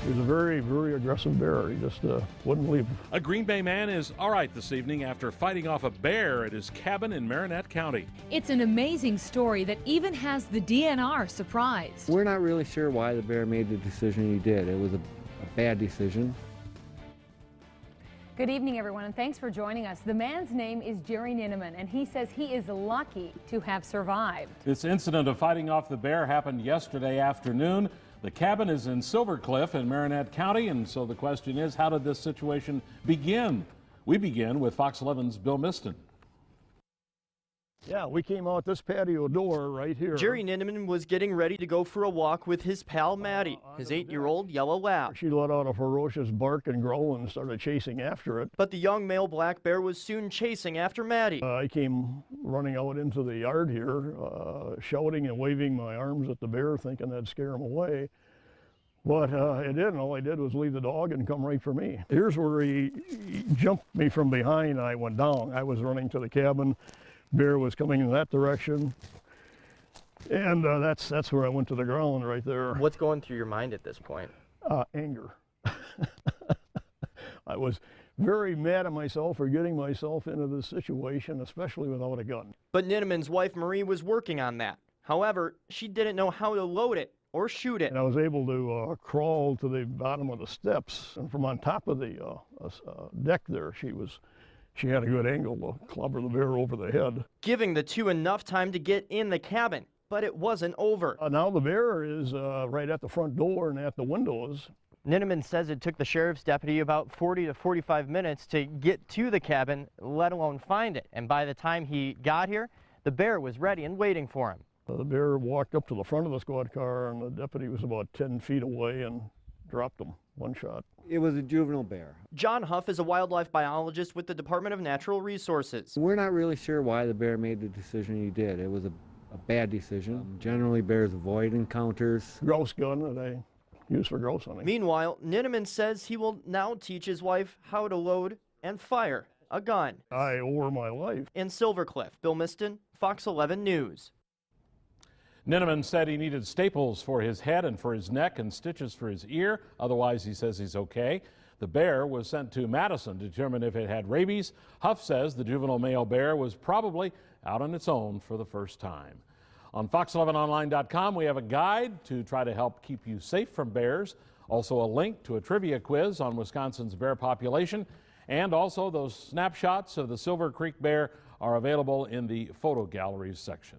He was a very, very aggressive bear. He just wouldn't leave. A Green Bay man is all right this evening after fighting off a bear at his cabin in Marinette County. It's an amazing story that even has the DNR surprised. We're not really sure why the bear made the decision he did. It was a bad decision. Good evening, everyone, and thanks for joining us. The man's name is Gerre Ninnemann, and he says he is lucky to have survived. This incident of fighting off the bear happened yesterday afternoon. The cabin is in Silver Cliff in Marinette County, and so the question is, how did this situation begin? We begin with Fox 11's Bill Miston. Yeah, we came out this patio door right here. Gerre Ninnemann was getting ready to go for a walk with his pal Maddie, his 8-year-old yellow lab. She let out a ferocious bark and growl and started chasing after it. But the young male black bear was soon chasing after Maddie. I came running out into the yard here, shouting and waving my arms at the bear, thinking that'd scare him away. But it didn't. All I did was leave the dog and come right for me. Here's where he jumped me from behind and I went down. I was running to the cabin. Bear was coming in that direction, and that's where I went to the ground right there. What's going through your mind at this point? Anger. I was very mad at myself for getting myself into this situation, especially without a gun. But Ninnemann's wife Marie was working on that. However, she didn't know how to load it or shoot it. And I was able to crawl to the bottom of the steps, and from on top of the deck there, she had a good angle to clobber the bear over the head. Giving the two enough time to get in the cabin, but it wasn't over. Now the bear is right at the front door and at the windows. Ninnemann says it took the sheriff's deputy about 40 to 45 minutes to get to the cabin, let alone find it. And by the time he got here, the bear was ready and waiting for him. The bear walked up to the front of the squad car, and the deputy was about 10 feet away and dropped him, one shot. It was a juvenile bear. John Huff is a wildlife biologist with the Department of Natural Resources. We're not really sure why the bear made the decision he did. It was a bad decision. Generally, bears avoid encounters. Grouse gun that I use for grouse hunting. Meanwhile, Ninnemann says he will now teach his wife how to load and fire a gun. I owe her my life. In Silver Cliff, Bill Miston, Fox 11 News. Ninnemann said he needed staples for his head and for his neck and stitches for his ear. Otherwise, he says he's okay. The bear was sent to Madison to determine if it had rabies. Huff says the juvenile male bear was probably out on its own for the first time. On Fox11Online.com, we have a guide to try to help keep you safe from bears. Also a link to a trivia quiz on Wisconsin's bear population. And also those snapshots of the Silver Creek bear are available in the photo galleries section.